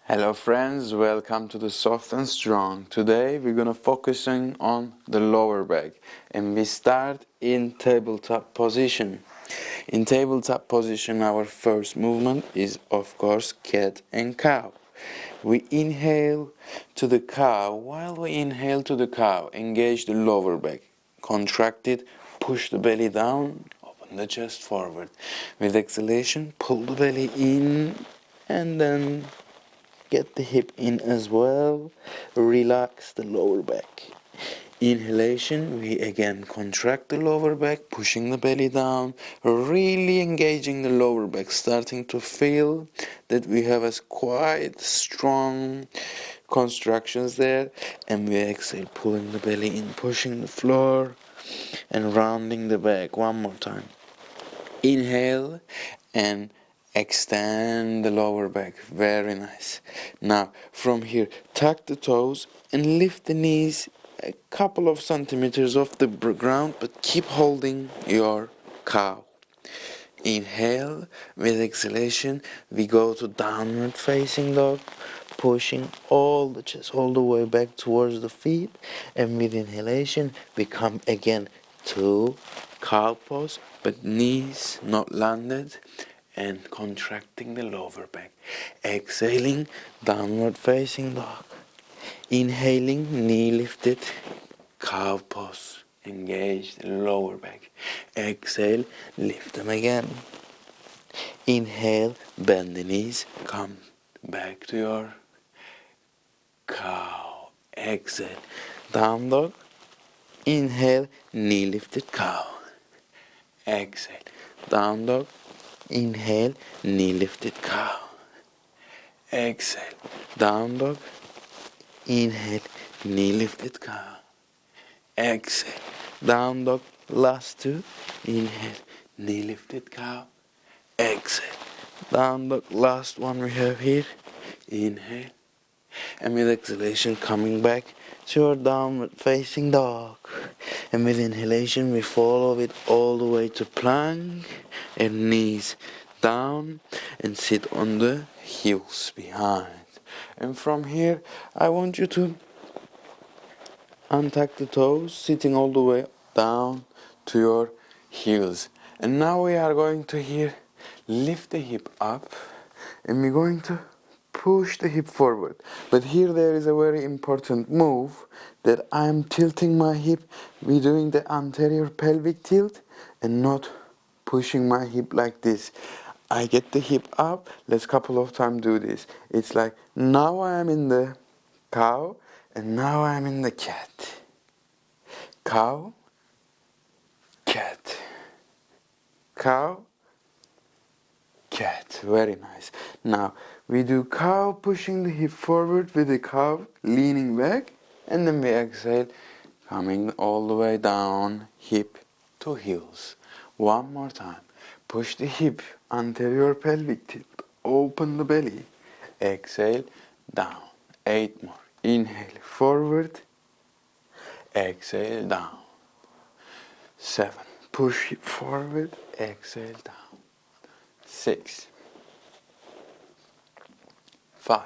Hello friends, welcome to the Soft and Strong. Today we're gonna focusing on the lower back and we start in tabletop position. In tabletop position our first movement is of course cat and cow. We inhale to the cow. While we inhale to the cow, engage the lower back. Contract it, push the belly down, open the chest forward. With exhalation, pull the belly in and then get the hip in as well. Relax the lower back. Inhalation, we again contract the lower back, pushing the belly down, really engaging the lower back, starting to feel that we have a quite strong constructions there. And we exhale, pulling the belly in, pushing the floor, and rounding the back. One more time. Inhale and extend the lower back. Very nice. Now from here, tuck the toes and lift the knees a couple of centimeters off the ground, but keep holding your cow. Inhale. With exhalation we go to downward facing dog, pushing all the chest all the way back towards the feet, and with inhalation we come again to cow pose, but knees not landed, and contracting the lower back. Exhaling, downward facing dog. Inhaling, knee lifted, cow pose. Engage the lower back. Exhale, lift them again. Inhale, bend the knees, come back to your cow. Exhale, down dog. Inhale, knee lifted, cow. Exhale, down dog. Inhale, knee lifted, cow. Exhale, down dog. Inhale, knee lifted, cow. Exhale, down dog. Last two. Inhale, knee lifted, cow. Exhale, down dog. Last one we have here. Inhale, and with exhalation coming back to your downward facing dog. And with inhalation we follow it all the way to plank and knees down and sit on the heels behind. And from here I want you to untuck the toes, sitting all the way down to your heels. And now we are going to here lift the hip up and we're going to push the hip forward. But here there is a very important move that I'm tilting my hip. We're doing the anterior pelvic tilt and not pushing my hip like this. I get the hip up. Let's couple of times do this. It's like now I am in the cow and now I'm in the cat. Cow, cat. Cow, cat. Very nice. Now we do cow, pushing the hip forward with the cow leaning back, and then we exhale, coming all the way down, hip to heels. One more time. Push the hip, anterior pelvic tilt, open the belly. Exhale, down. 8 more. Inhale, forward. Exhale, down. 7. Push hip forward. Exhale, down. 6. 5.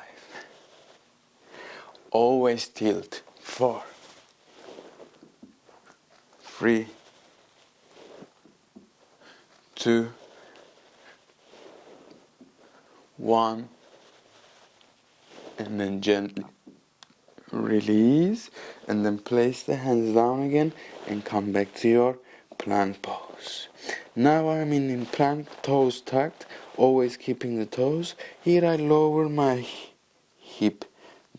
Always tilt. 4. 3. 2. 1. And then gently release, and then place the hands down again and come back to your plank pose. Now I'm in plank, toes tucked, always keeping the toes. Here I lower my hip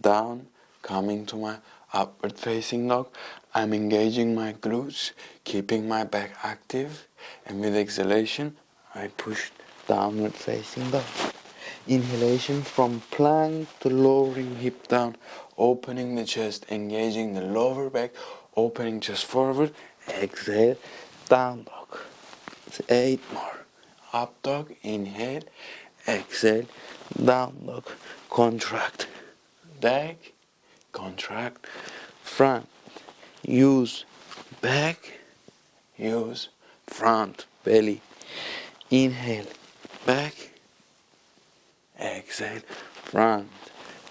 down, coming to my upward facing dog. I'm engaging my glutes, keeping my back active, and with exhalation I push downward facing dog. Inhalation from plank to lowering hip down, opening the chest, engaging the lower back, opening chest forward. Exhale, down dog. It's 8 more. Up dog, inhale, exhale, down dog. Contract back, contract front. Use back, use front, belly. Inhale, back. Exhale, front,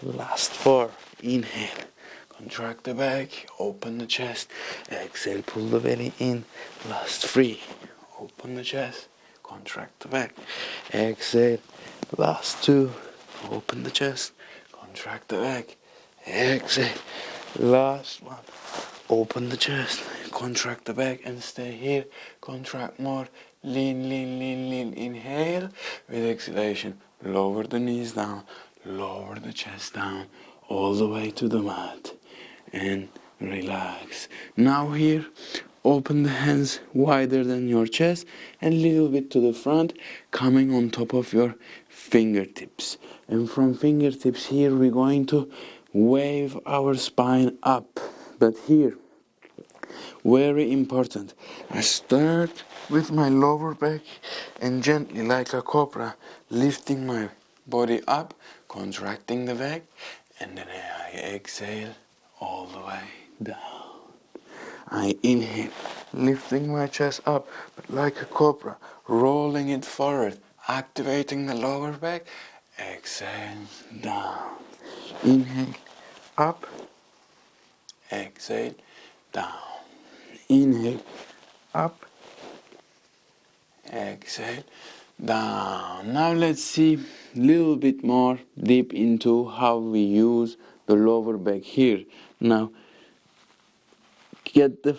Last 4. Inhale. Contract the back. Open the chest. Exhale. Pull the belly in. Last 3. Open the chest. Contract the back. Exhale. Last 2. Open the chest. Contract the back. Exhale. Last 1. Open the chest. Contract the back and stay here. Contract more. Lean, lean, lean, lean. Inhale. With exhalation, lower the knees down. Lower the chest down. All the way to the mat. And relax. Now here, open the hands wider than your chest and a little bit to the front, coming on top of your fingertips. And from fingertips here, we're going to wave our spine up. But here, very important, I start with my lower back and gently, like a cobra, lifting my body up, contracting the back, and then I exhale all the way down. I inhale, lifting my chest up, but like a cobra, rolling it forward, activating the lower back. Exhale, down. Inhale, up. Exhale, down. Inhale, up. Exhale, down. Now let's see a little bit more deep into how we use the lower back here. Now, get the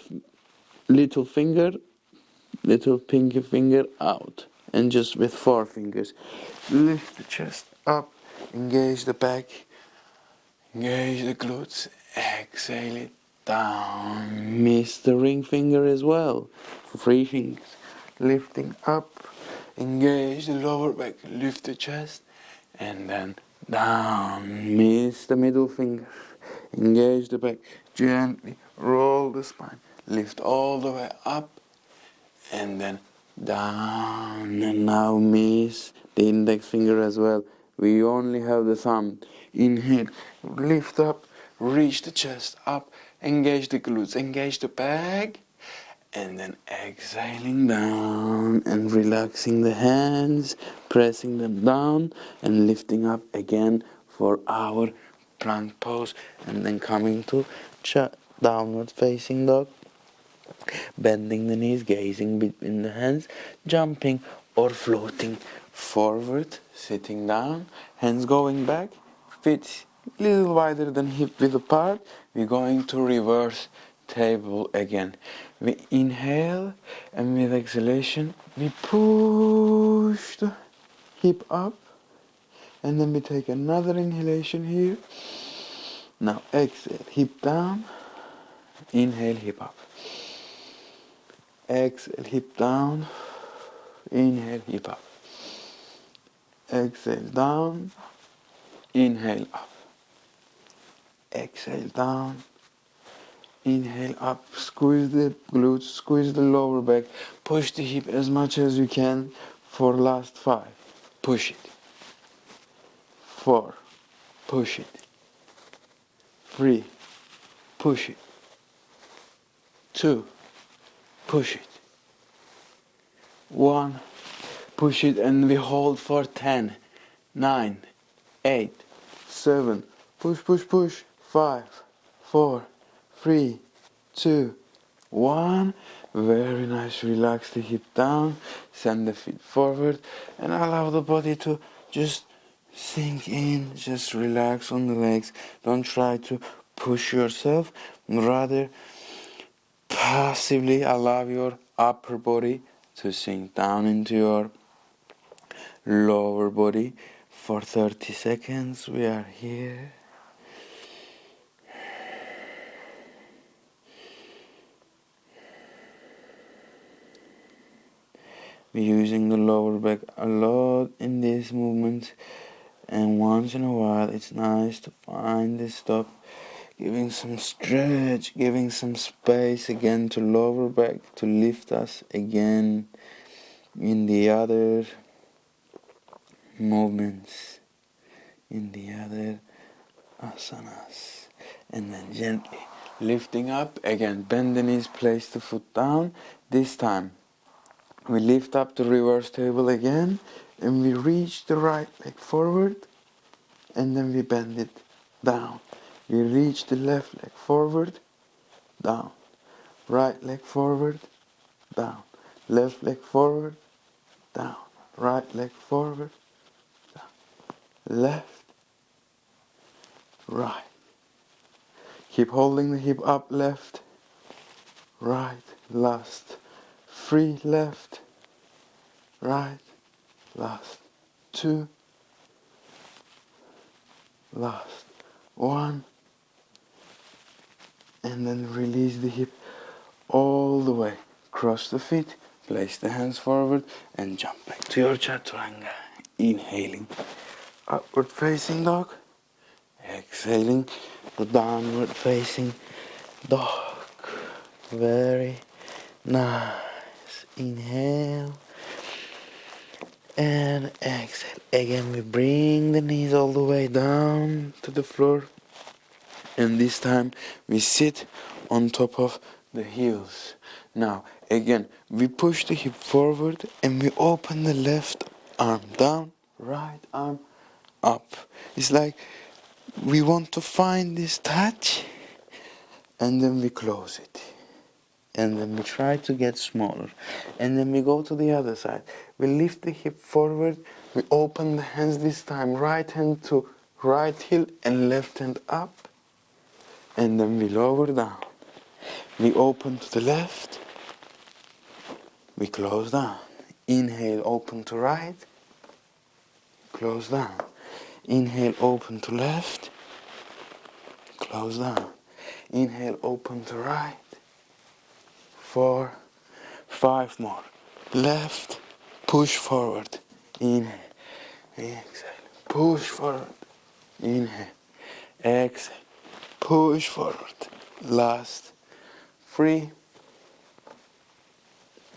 little pinky finger out, and just with 4 fingers, lift the chest up, engage the back, engage the glutes, exhale it down. Miss the ring finger as well. 3 fingers, lifting up, engage the lower back, lift the chest, and then down. Miss the middle finger, engage the back, gently roll the spine, lift all the way up, and then down. And now miss the index finger as well. We only have the thumb. Inhale, lift up, reach the chest up, engage the glutes, engage the back, and then exhaling down and relaxing the hands, pressing them down and lifting up again for our plank pose, and then coming to downward facing dog. Bending the knees, gazing between the hands, jumping or floating forward, sitting down, hands going back, feet a little wider than hip width apart. We're going to reverse table again. We inhale, and with exhalation, we push the hip up, and then we take another inhalation here. Now exhale, hip down, inhale, hip up. Exhale, hip down, inhale, hip up. Exhale, down, inhale, up. Exhale, down, inhale, up. Squeeze the glutes, squeeze the lower back. Push the hip as much as you can for last 5. Push it. 4. Push it. 3. Push it. 2. Push it. 1. Push it, and we hold for 10, 9, 8, 7. Push, push, push. 5, 4, 3, 2, 1. Very nice. Relax the hip down. Send the feet forward and allow the body to just sink in. Just relax on the legs. Don't try to push yourself. Rather, passively allow your upper body to sink down into your lower body for 30 seconds. We are here. We're using the lower back a lot in these movements, and once in a while it's nice to find this stop, giving some stretch, giving some space again to lower back to lift us again in the other movements, in the other asanas. And then gently lifting up again, bend the knees, place the foot down. This time we lift up the reverse table again, and we reach the right leg forward, and then we bend it down. We reach the left leg forward, down. Right leg forward, down. Left leg forward, down. Right leg forward, down. Left, right. Keep holding the hip up, left, right, last. Three, left, right, last. Two, last. One, and then release the hip all the way. Cross the feet, place the hands forward, and jump back to your chaturanga. Inhaling, upward facing dog. Exhaling, the downward facing dog. Very nice. Inhale and exhale. Again, we bring the knees all the way down to the floor. And this time we sit on top of the heels. Now, again, we push the hip forward and we open the left arm down, right arm up. It's like we want to find this touch and then we close it. And then we try to get smaller. And then we go to the other side. We lift the hip forward. We open the hands this time. Right hand to right heel and left hand up. And then we lower down. We open to the left. We close down. Inhale, open to right. Close down. Inhale, open to left. Close down. Inhale, open to right. 4, 5 more. Left, push forward. Inhale, exhale. Push forward. Inhale, exhale. Push forward. Last 3.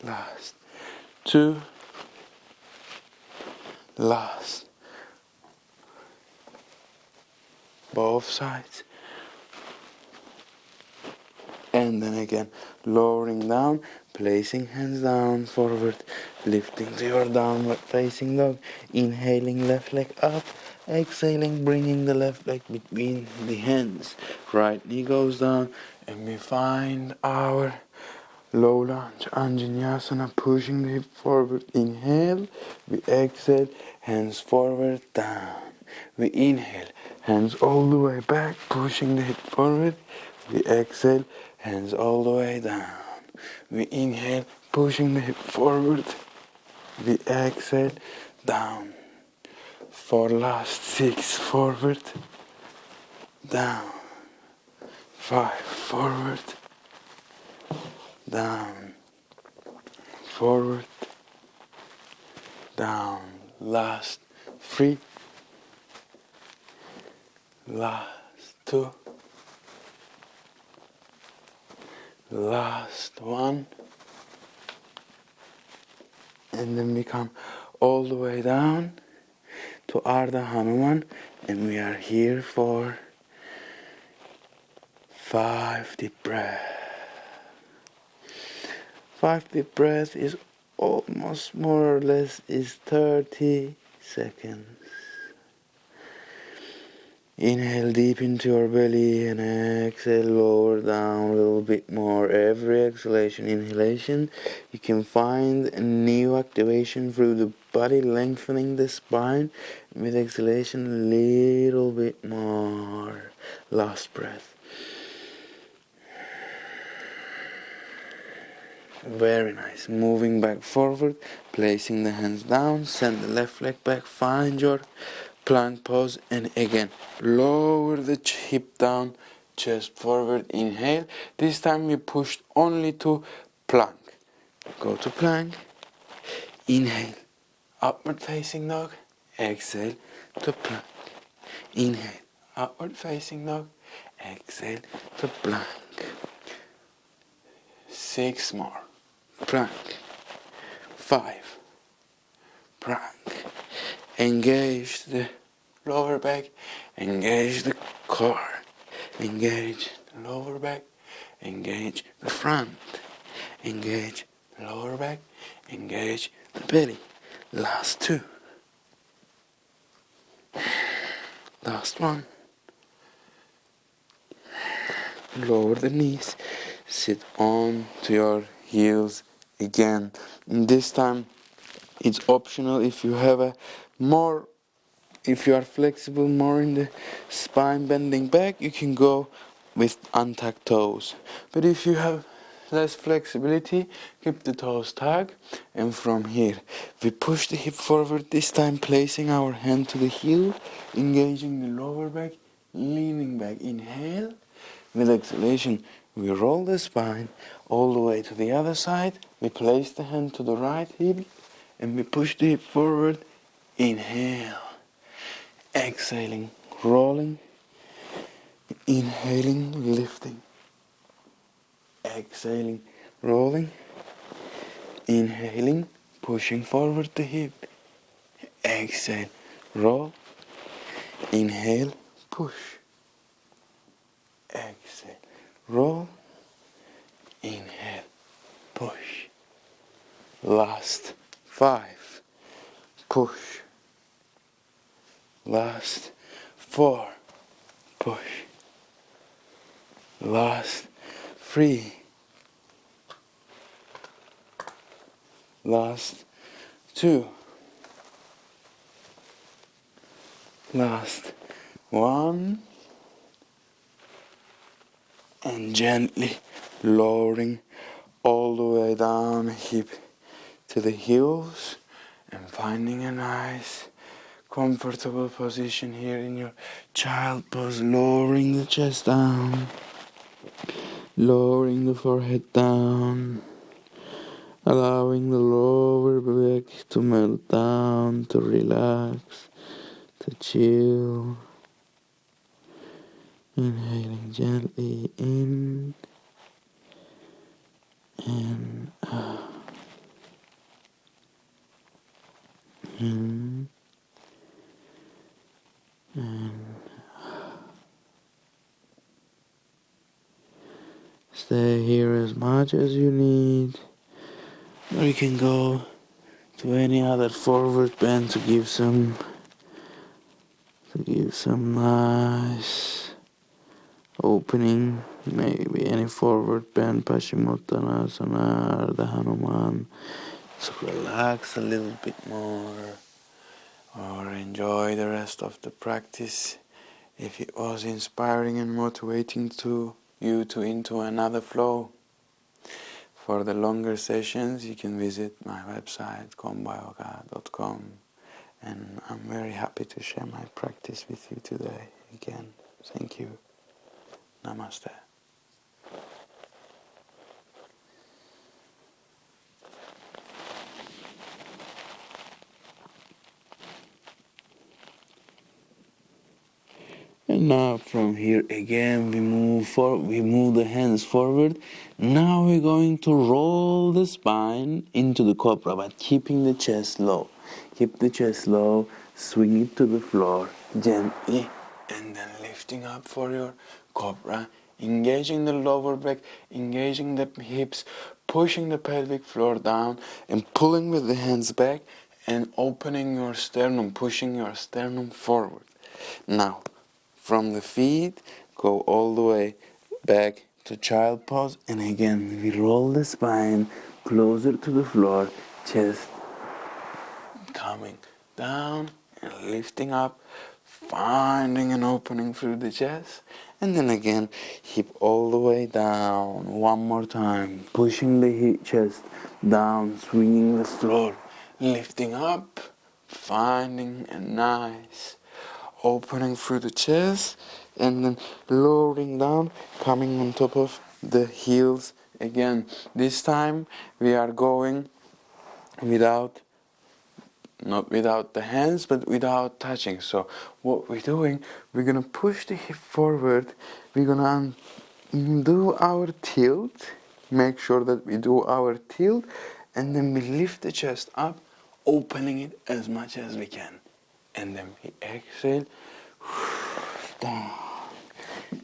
Last 2. Last. Both sides. And then again, lowering down, placing hands down, forward, lifting to your downward facing dog, inhaling left leg up, exhaling, bringing the left leg between the hands, right knee goes down, and we find our low lunge, Anjaneyasana, pushing the hip forward, inhale, we exhale, hands forward, down, we inhale, hands all the way back, pushing the hip forward, we exhale, hands all the way down. We inhale, pushing the hip forward. We exhale, down. For last 6, forward, down. 5, forward, down. Forward, down. Last 3. Last 2. Last 1, and then we come all the way down to Ardha Hanuman, and we are here for 5 deep breaths. 5 deep breaths is almost more or less is 30 seconds. Inhale deep into your belly and exhale lower down a little bit more. Every exhalation, inhalation, you can find a new activation through the body, lengthening the spine. With exhalation, a little bit more. Last breath. Very nice. Moving back forward, placing the hands down, send the left leg back, find your plank pose, and again lower the hip down, chest forward, inhale. This time we pushed only to plank. Go to plank, inhale, upward facing dog, exhale to plank. Inhale, upward facing dog, exhale to plank. 6 more. Plank. 5. Plank. Engage the lower back, engage the core, engage the lower back, engage the front, engage the lower back, engage the belly. Last 2. Last 1. lower the knees, sit on to your heels again. And this time it's optional if you have a more, if you are flexible more in the spine bending back, you can go with untucked toes. But if you have less flexibility, keep the toes tucked, and from here we push the hip forward, this time placing our hand to the heel, engaging the lower back, leaning back. Inhale. With exhalation, we roll the spine all the way to the other side. We place the hand to the right hip and we push the hip forward. Inhale. Exhaling, rolling. Inhaling, lifting. Exhaling, rolling. Inhaling, pushing forward the hip. Exhale, roll. Inhale, push. Exhale, roll. Inhale, push. Last 5. Push. Last 4. Push. Last 3. Last 2. Last 1. And gently lowering all the way down, hip to the heels, and finding a nice comfortable position here in your child pose, lowering the chest down, lowering the forehead down, allowing the lower back to melt down, to relax, to chill. Inhaling gently in and out. In and stay here as much as you need, or you can go to any other forward bend to give some nice opening. Maybe any forward bend, Paschimottanasana, Ardha Hanuman. So relax a little bit more, or enjoy the rest of the practice. If it was inspiring and motivating to you to into another flow. For the longer sessions, you can visit my website, combayoga.com, and I'm very happy to share my practice with you today. Again, thank you. Namaste. And now from here again we move the hands forward. Now we're going to roll the spine into the cobra, but keeping the chest low. Keep the chest low, swing it to the floor gently, and then lifting up for your cobra, engaging the lower back, engaging the hips, pushing the pelvic floor down and pulling with the hands back and opening your sternum, pushing your sternum forward. Now, from the feet, go all the way back to child pose, and again we roll the spine closer to the floor, chest coming down and lifting up, finding an opening through the chest, and then again hip all the way down. One more time, pushing the chest down, swinging the floor, lifting up, finding a nice opening through the chest, and then lowering down, coming on top of the heels again. This time we are going not without the hands, but without touching. So what we're doing, we're gonna push the hip forward, we're gonna do our tilt, make sure that we do our tilt, and then we lift the chest up, opening it as much as we can. And then we exhale, down,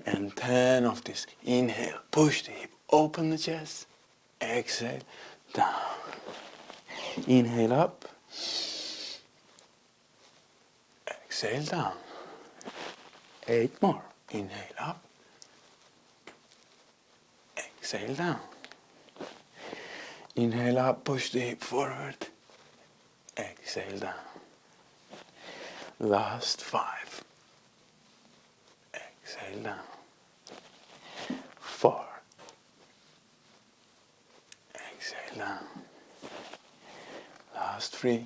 and 10 of this. Inhale, push the hip, open the chest, exhale, down. Inhale up, exhale down. 8 more. Inhale up, exhale down. Inhale up, push the hip forward. Exhale down. Last 5. Exhale down. 4. Exhale down. Last 3.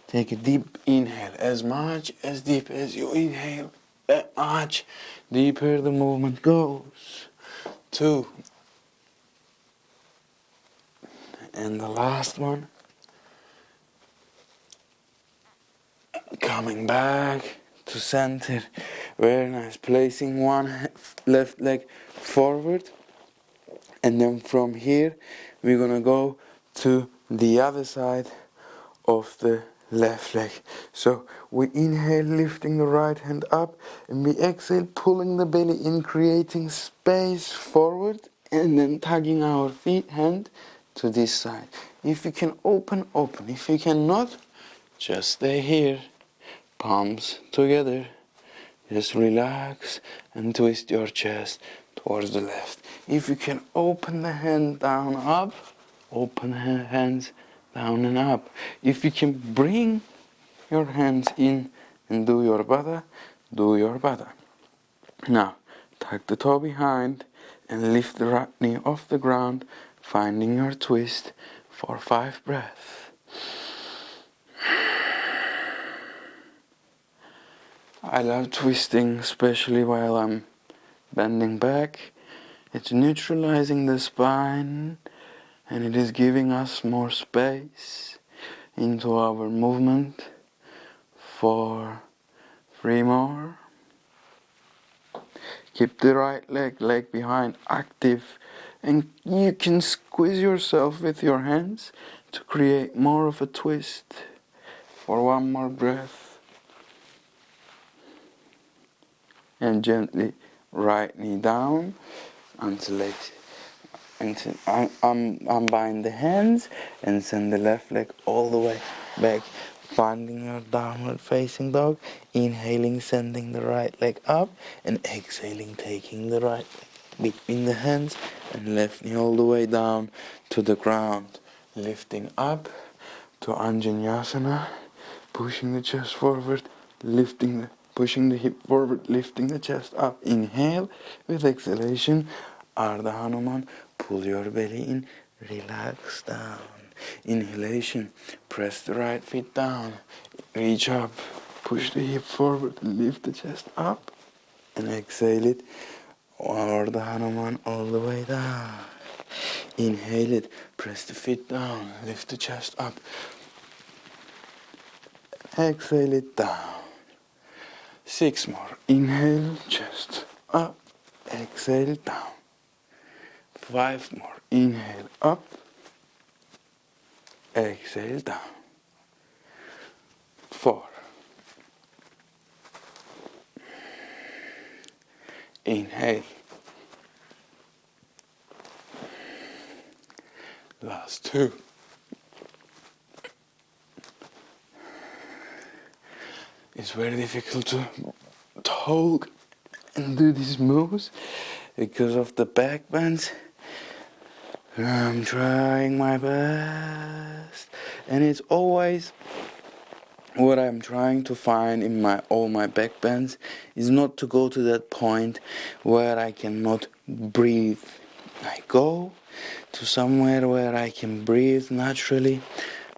Take a deep inhale, as much as deep as you inhale, that much deeper the movement goes. 2. And the last one. Coming back to center. Very nice. Placing one left leg forward. And then from here, we're gonna go to the other side of the left leg. So we inhale, lifting the right hand up, and we exhale, pulling the belly in, creating space forward, and then tugging our hand to this side. If you can open. If you cannot, just stay here, palms together. Just relax and twist your chest towards the left. If you can open the hand down, up, open hands down and up. If you can bring your hands in and do your Baddha, do your Baddha. Now, tuck the toe behind and lift the right knee off the ground, finding your twist for 5 breaths. I love twisting, especially while I'm bending back. It's neutralizing the spine, and it is giving us more space into our movement. For 3 more. Keep the right leg behind active, and you can squeeze yourself with your hands to create more of a twist. For 1 more breath. And gently right knee down until unbind the hands and send the left leg all the way back, finding your downward facing dog. Inhaling, sending the right leg up, and exhaling, taking the right leg between the hands and left knee all the way down to the ground, lifting up to Anjaneyasana, pushing the chest forward, pushing the hip forward, lifting the chest up. Inhale with exhalation. Ardha Hanuman. Pull your belly in. Relax down. Inhalation. Press the right feet down. Reach up. Push the hip forward. Lift the chest up. And exhale it. Ardha Hanuman all the way down. Inhale it. Press the feet down. Lift the chest up. Exhale it down. 6 more. Inhale, chest up. Exhale, down. 5 more. Inhale, up. Exhale, down. 4. Inhale. Last 2. It's very difficult to talk and do these moves because of the backbends. I'm trying my best, and it's always what I'm trying to find in all my backbends is not to go to that point where I cannot breathe. I go to somewhere where I can breathe naturally.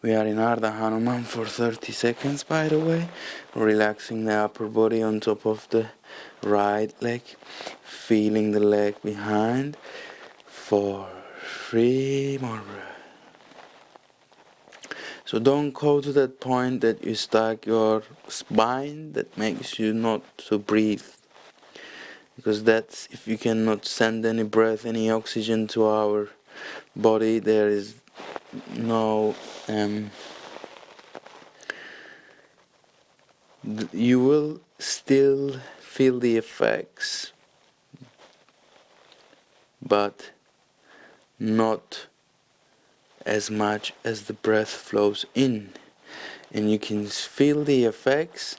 We are in Ardha Hanuman for 30 seconds, by the way, relaxing the upper body on top of the right leg, feeling the leg behind for 3 more breaths. So don't go to that point that you stuck your spine that makes you not to breathe. Because that's, if you cannot send any breath, any oxygen to our body, there is no you will still feel the effects, but not as much as the breath flows in, and you can feel the effects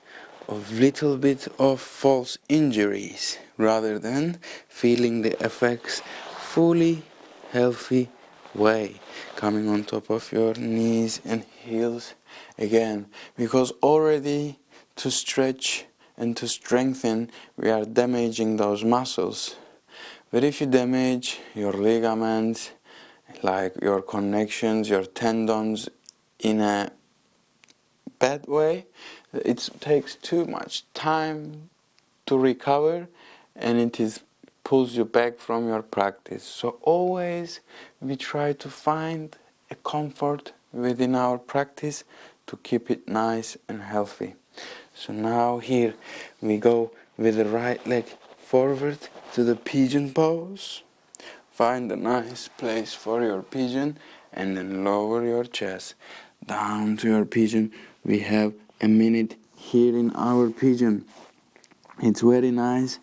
of little bit of false injuries rather than feeling the effects fully healthy way, coming on top of your knees and heels again, because already to stretch and to strengthen we are damaging those muscles. But if you damage your ligaments, like your connections, your tendons in a bad way, it takes too much time to recover, and pulls you back from your practice. So always we try to find a comfort within our practice to keep it nice and healthy. So now here we go with the right leg forward to the pigeon pose. Find a nice place for your pigeon and then lower your chest down to your pigeon. We have a minute here in our pigeon. It's very nice.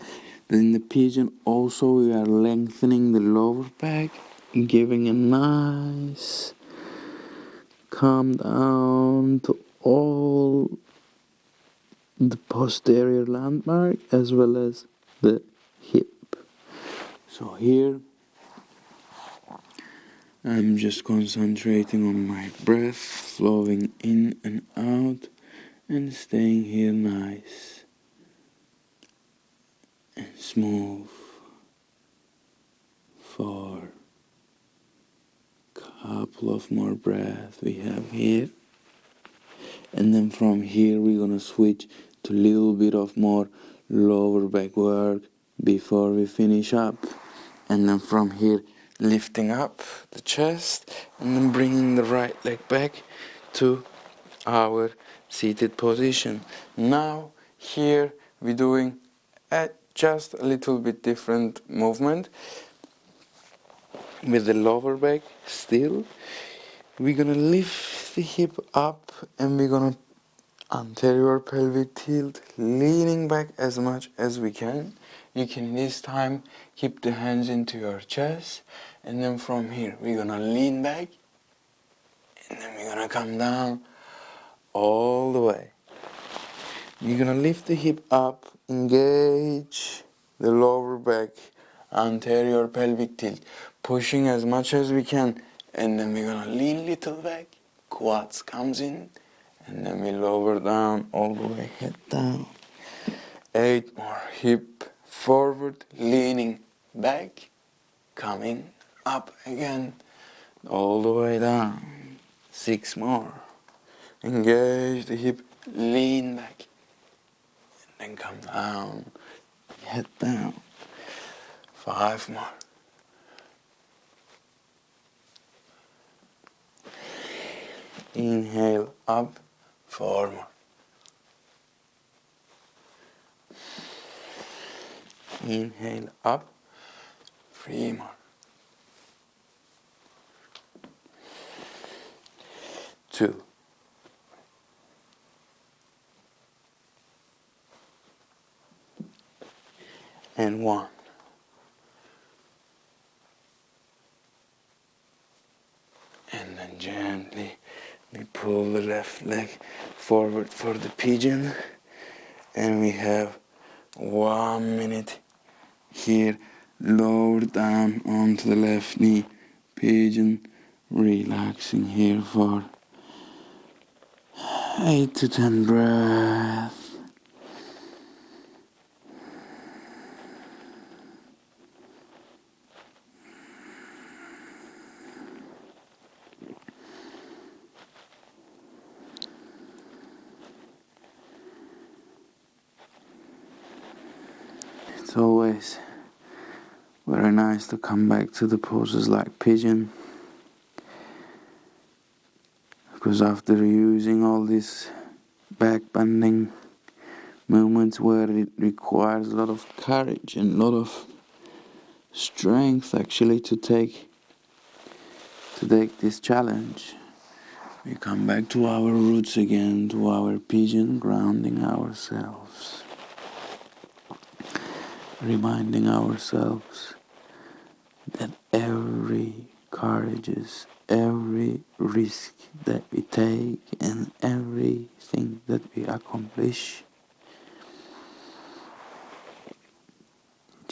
In the pigeon also we are lengthening the lower back, giving a nice calm down to all the posterior landmark as well as the hip. So here I'm just concentrating on my breath, flowing in and out and staying here nice and smooth for a couple of more breaths we have here. And then from here we're gonna switch to a little bit of more lower back work before we finish up. And then from here lifting up the chest and then bringing the right leg back to our seated position. Now here we're doing just a little bit different movement with the lower back still. We're gonna lift the hip up and we're gonna anterior pelvic tilt, leaning back as much as we can. You can this time keep the hands into your chest, and then from here we're gonna lean back and then we're gonna come down all the way. You're gonna lift the hip up, engage the lower back, anterior pelvic tilt, pushing as much as we can, and then we're gonna lean little back, quads comes in, and then we lower down all the way, head down. 8 more, hip forward, leaning back, coming up again, all the way down. 6 more, engage the hip, lean back, and then come down, head down. 5 more. Inhale up, 4 more. Inhale up, 3 more. 2. And 1. And then gently we pull the left leg forward for the pigeon, and we have 1 minute here, lower down onto the left knee, pigeon, relaxing here for 8 to 10 breaths. It's always very nice to come back to the poses like pigeon, because after using all these back bending movements where it requires a lot of courage and a lot of strength actually to take this challenge, we come back to our roots again, to our pigeon, grounding ourselves, reminding ourselves that every courageous, every risk that we take and everything that we accomplish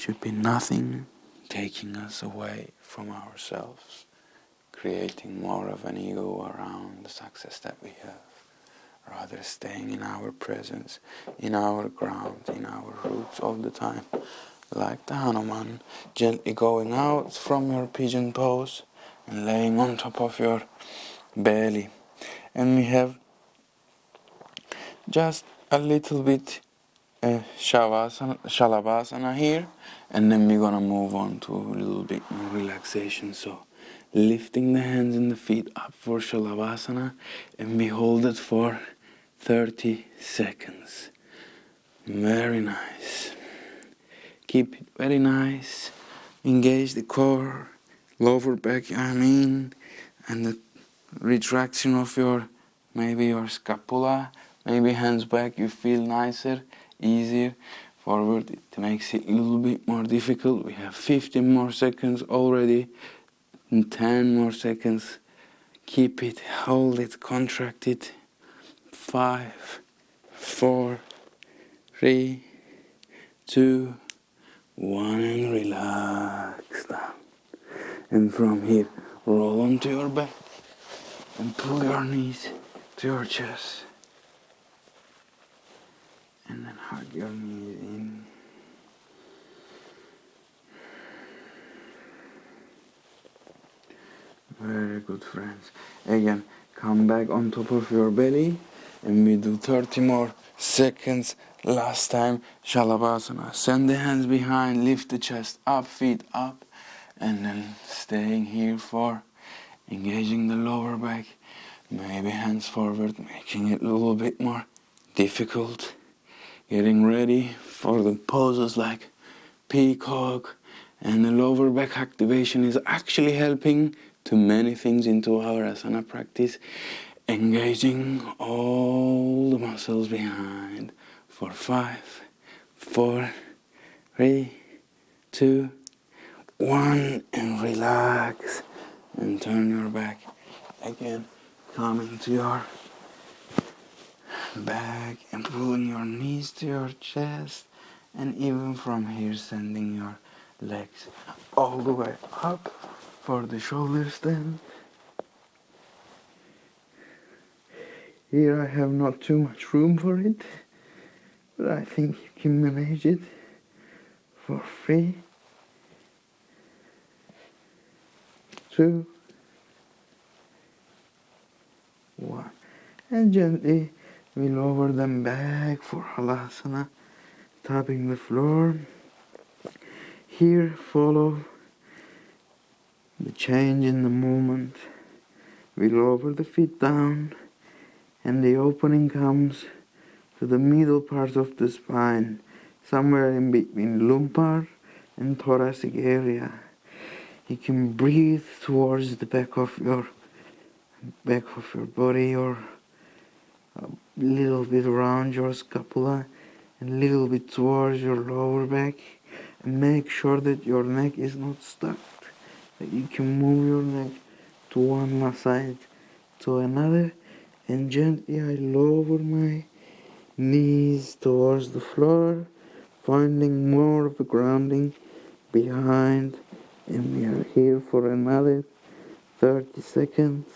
should be nothing taking us away from ourselves, creating more of an ego around the success that we have. Rather staying in our presence, in our ground, in our roots all the time. Like the Hanuman, gently going out from your pigeon pose and laying on top of your belly. And we have just a little bit Shalabhasana here, and then we're gonna move on to a little bit more relaxation. So lifting the hands and the feet up for Shalabhasana, and we hold it for 30 seconds. Very nice. Keep it very nice. Engage the core, lower back, and the retraction of maybe your scapula, maybe hands back. You feel nicer, easier. Forward, it makes it a little bit more difficult. We have 15 more seconds already, and 10 more seconds. Keep it, hold it, contract it. 5, 4, 3, 2, 1, and relax down. And from here, roll onto your back and pull your knees to your chest. And then hug your knees in. Very good, friends. Again, come back on top of your belly, and we do 30 more seconds. Last time, Shalabhasana. Send the hands behind, lift the chest up, feet up, and then staying here for engaging the lower back. Maybe hands forward, making it a little bit more difficult. Getting ready for the poses like peacock, and the lower back activation is actually helping to many things into our asana practice, engaging all the muscles behind for 5, 4, 3, 2, 1, and relax and turn your back again, coming to your back and pulling your knees to your chest, and even from here sending your legs all the way up for the shoulder stand. Here I have not too much room for it, but I think you can manage it for 3, 2, 1, and gently we lower them back for Halasana, tapping the floor. Here follow the change in the movement. We lower the feet down, and the opening comes to the middle part of the spine, somewhere in between lumbar and thoracic area. You can breathe towards the back of your body, or a little bit around your scapula, and a little bit towards your lower back, and make sure that your neck is not stuck, that you can move your neck to one side to another, and gently I lower my knees towards the floor, finding more of a grounding behind, and we are here for another 30 seconds.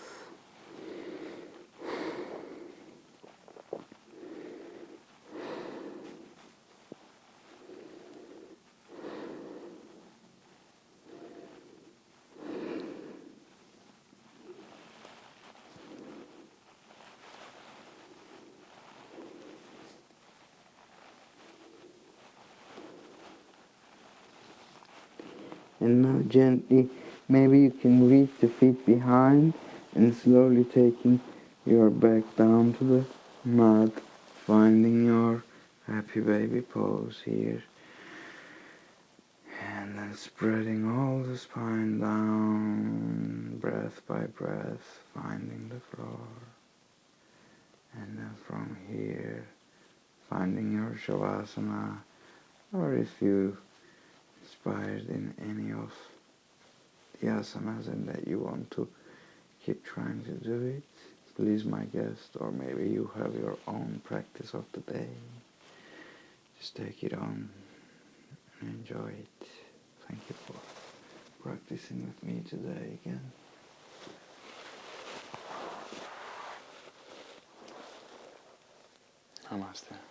And now gently, maybe you can reach the feet behind and slowly taking your back down to the mat, finding your happy baby pose here. And then spreading all the spine down, breath by breath, finding the floor. And then from here, finding your Shavasana, or if you inspired in any of the asanas and that you want to keep trying to do it, please, my guest, or maybe you have your own practice of the day, just take it on Enjoy it. Thank you for practicing with me today again. Namaste.